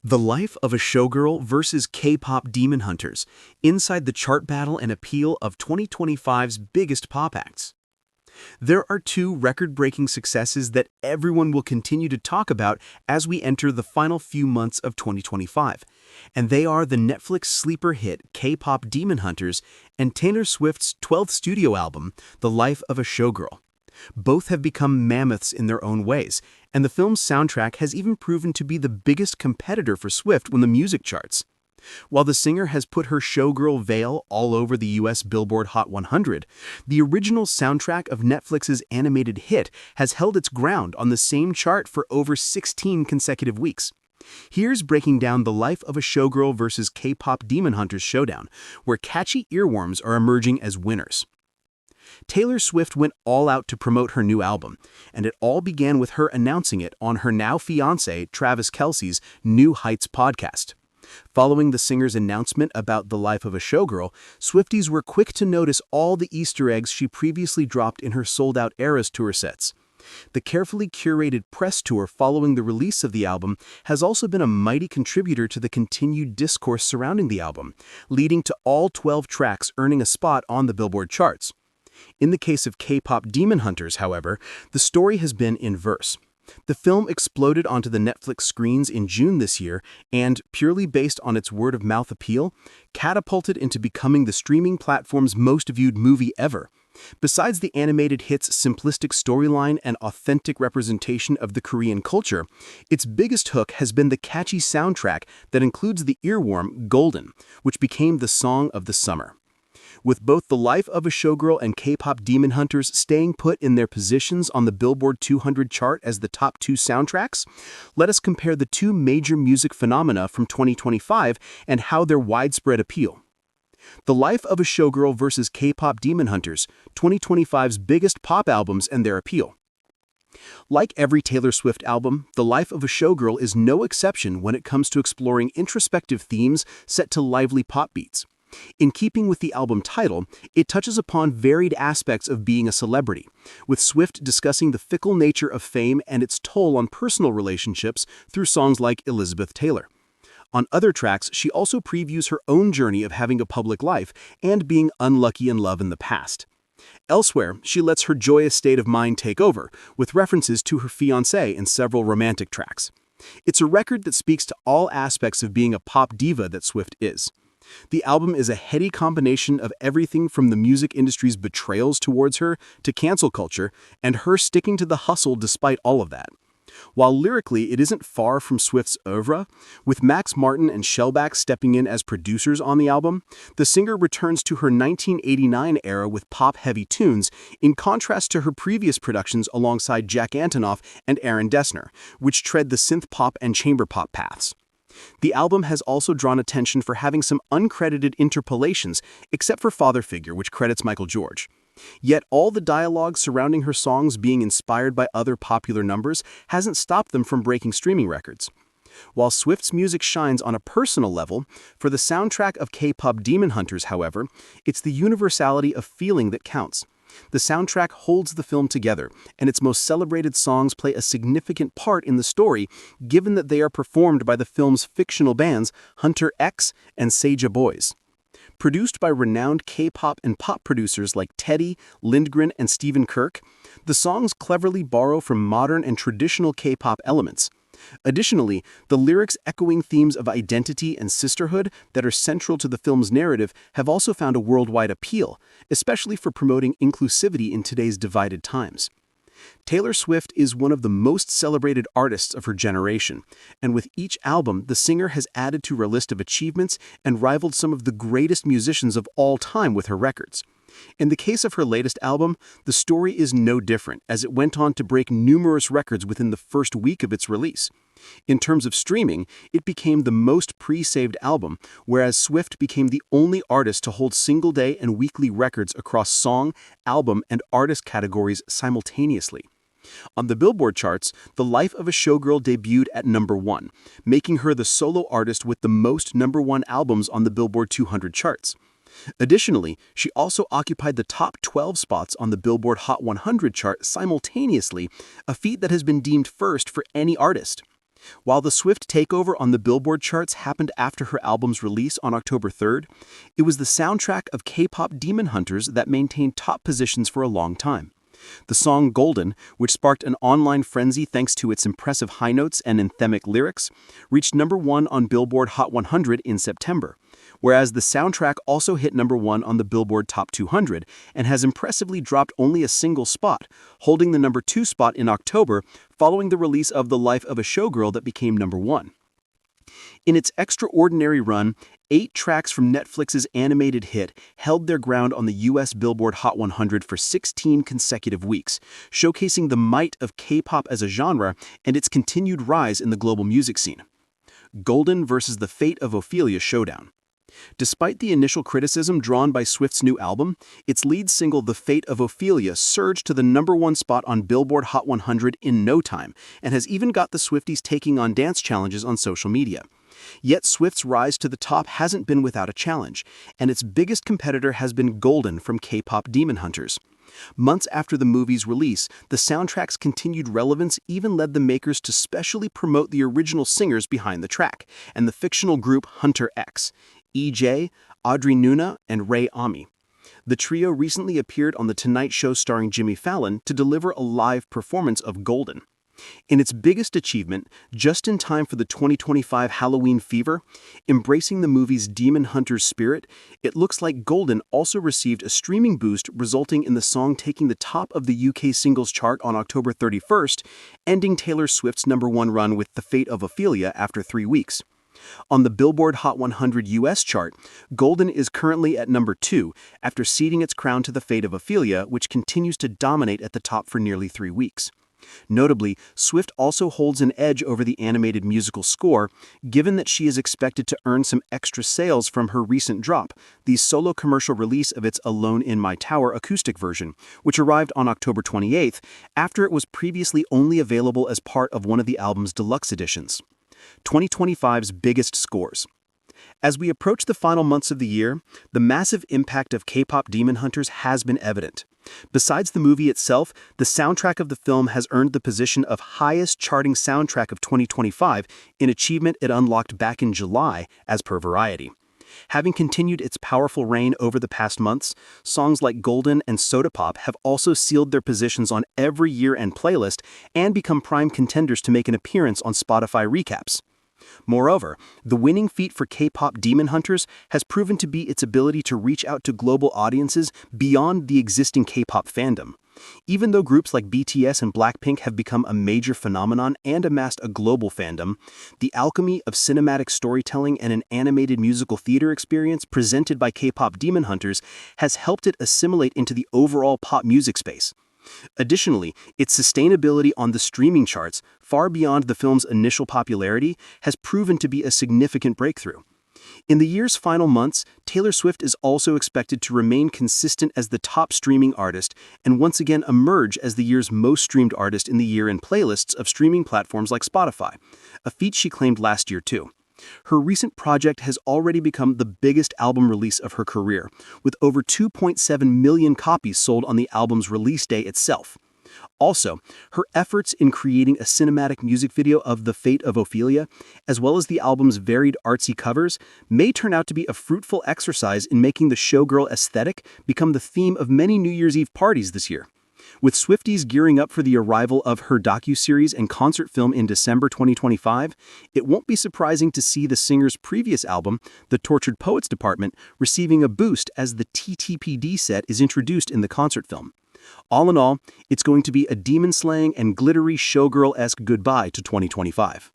The Life of a Showgirl versus K-Pop Demon Hunters, inside the chart battle and appeal of 2025's biggest pop acts. There are two record-breaking successes that everyone will continue to talk about as we enter the final few months of 2025, and they are the Netflix sleeper hit K-Pop Demon Hunters and Taylor Swift's 12th studio album, The Life of a Showgirl. Both have become mammoths in their own ways, and the film's soundtrack has even proven to be the biggest competitor for Swift when the music charts. While the singer has put her showgirl veil all over the US Billboard Hot 100, the original soundtrack of Netflix's animated hit has held its ground on the same chart for over 16 consecutive weeks. Here's breaking down The Life of a Showgirl versus K-Pop Demon Hunters showdown, where catchy earworms are emerging as winners. Taylor Swift went all out to promote her new album, and it all began with her announcing it on her now fiancé Travis Kelce's New Heights podcast. Following the singer's announcement about The Life of a Showgirl, Swifties were quick to notice all the Easter eggs she previously dropped in her sold-out Eras tour sets. The carefully curated press tour following the release of the album has also been a mighty contributor to the continued discourse surrounding the album, leading to all 12 tracks earning a spot on the Billboard charts. In the case of K-Pop Demon Hunters, however, the story has been inverse. The film exploded onto the Netflix screens in June this year and, purely based on its word-of-mouth appeal, catapulted into becoming the streaming platform's most viewed movie ever. Besides the animated hit's simplistic storyline and authentic representation of the Korean culture, its biggest hook has been the catchy soundtrack that includes the earworm Golden, which became the song of the summer. With both The Life of a Showgirl and K-Pop Demon Hunters staying put in their positions on the Billboard 200 chart as the top two soundtracks, let us compare the two major music phenomena from 2025 and how their widespread appeal. The Life of a Showgirl versus K-Pop Demon Hunters, 2025's biggest pop albums and their appeal. Like every Taylor Swift album, The Life of a Showgirl is no exception when it comes to exploring introspective themes set to lively pop beats. In keeping with the album title, it touches upon varied aspects of being a celebrity, with Swift discussing the fickle nature of fame and its toll on personal relationships through songs like Elizabeth Taylor. On other tracks, she also previews her own journey of having a public life and being unlucky in love in the past. Elsewhere, she lets her joyous state of mind take over, with references to her fiancé in several romantic tracks. It's a record that speaks to all aspects of being a pop diva that Swift is. The album is a heady combination of everything from the music industry's betrayals towards her to cancel culture, and her sticking to the hustle despite all of that. While lyrically it isn't far from Swift's oeuvre, with Max Martin and Shellback stepping in as producers on the album, the singer returns to her 1989 era with pop-heavy tunes, in contrast to her previous productions alongside Jack Antonoff and Aaron Dessner, which tread the synth-pop and chamber pop paths. The album has also drawn attention for having some uncredited interpolations, except for Father Figure, which credits Michael George. Yet all the dialogue surrounding her songs being inspired by other popular numbers hasn't stopped them from breaking streaming records. While Swift's music shines on a personal level, for the soundtrack of K-Pop Demon Hunters, however, it's the universality of feeling that counts. The soundtrack holds the film together, and its most celebrated songs play a significant part in the story, given that they are performed by the film's fictional bands Hunter X and Seja Boys. Produced by renowned K-pop and pop producers like Teddy, Lindgren, and Stephen Kirk, the songs cleverly borrow from modern and traditional K-pop elements. Additionally, the lyrics echoing themes of identity and sisterhood that are central to the film's narrative have also found a worldwide appeal, especially for promoting inclusivity in today's divided times. Taylor Swift is one of the most celebrated artists of her generation, and with each album, the singer has added to her list of achievements and rivaled some of the greatest musicians of all time with her records. In the case of her latest album, the story is no different, as it went on to break numerous records within the first week of its release. In terms of streaming, it became the most pre-saved album, whereas Swift became the only artist to hold single-day and weekly records across song, album, and artist categories simultaneously. On the Billboard charts, The Life of a Showgirl debuted at #1, making her the solo artist with the most #1 albums on the Billboard 200 charts. Additionally, she also occupied the top 12 spots on the Billboard Hot 100 chart simultaneously, a feat that has been deemed first for any artist. While the swift takeover on the Billboard charts happened after her album's release on October 3rd, it was the soundtrack of K-pop Demon Hunters that maintained top positions for a long time. The song Golden, which sparked an online frenzy thanks to its impressive high notes and anthemic lyrics, reached #1 on Billboard Hot 100 in September, whereas the soundtrack also hit #1 on the Billboard Top 200 and has impressively dropped only a single spot, holding the #2 spot in October following the release of The Life of a Showgirl that became #1. In its extraordinary run, 8 tracks from Netflix's animated hit held their ground on the US Billboard Hot 100 for 16 consecutive weeks, showcasing the might of K-pop as a genre and its continued rise in the global music scene. Golden versus The Fate of Ophelia showdown. Despite the initial criticism drawn by Swift's new album, its lead single The Fate of Ophelia surged to the #1 spot on Billboard Hot 100 in no time, and has even got the Swifties taking on dance challenges on social media. Yet Swift's rise to the top hasn't been without a challenge, and its biggest competitor has been Golden from K-pop Demon Hunters. Months after the movie's release, the soundtrack's continued relevance even led the makers to specially promote the original singers behind the track, and the fictional group Hunter X, EJ, Audrey Nuna, and Ray Ami. The trio recently appeared on The Tonight Show starring Jimmy Fallon to deliver a live performance of Golden. In its biggest achievement, just in time for the 2025 Halloween fever, embracing the movie's Demon Hunters spirit, it looks like Golden also received a streaming boost, resulting in the song taking the top of the UK singles chart on October 31st, ending Taylor Swift's #1 run with The Fate of Ophelia after 3 weeks. On the Billboard Hot 100 US chart, Golden is currently at #2 after ceding its crown to The Fate of Ophelia, which continues to dominate at the top for nearly 3 weeks. Notably, Swift also holds an edge over the animated musical score, given that she is expected to earn some extra sales from her recent drop, the solo commercial release of its Alone in My Tower acoustic version, which arrived on October 28th, after it was previously only available as part of one of the album's deluxe editions. 2025's biggest scores. As we approach the final months of the year, the massive impact of K-pop Demon Hunters has been evident. Besides the movie itself, the soundtrack of the film has earned the position of highest charting soundtrack of 2025, an achievement it unlocked back in July, as per Variety. Having continued its powerful reign over the past months, songs like Golden and Soda Pop have also sealed their positions on every year-end playlist and become prime contenders to make an appearance on Spotify recaps. Moreover, the winning feat for K-pop Demon Hunters has proven to be its ability to reach out to global audiences beyond the existing K-pop fandom. Even though groups like BTS and Blackpink have become a major phenomenon and amassed a global fandom, the alchemy of cinematic storytelling and an animated musical theater experience presented by K-pop Demon Hunters has helped it assimilate into the overall pop music space. Additionally, its sustainability on the streaming charts, far beyond the film's initial popularity, has proven to be a significant breakthrough. In the year's final months, Taylor Swift is also expected to remain consistent as the top streaming artist and once again emerge as the year's most streamed artist in the year-end playlists of streaming platforms like Spotify, a feat she claimed last year too. Her recent project has already become the biggest album release of her career, with over 2.7 million copies sold on the album's release day itself. Also, her efforts in creating a cinematic music video of The Fate of Ophelia, as well as the album's varied artsy covers, may turn out to be a fruitful exercise in making the Showgirl aesthetic become the theme of many New Year's Eve parties this year. With Swifties gearing up for the arrival of her docuseries and concert film in December 2025, it won't be surprising to see the singer's previous album, The Tortured Poets Department, receiving a boost as the TTPD set is introduced in the concert film. All in all, it's going to be a demon-slaying and glittery Showgirl-esque goodbye to 2025.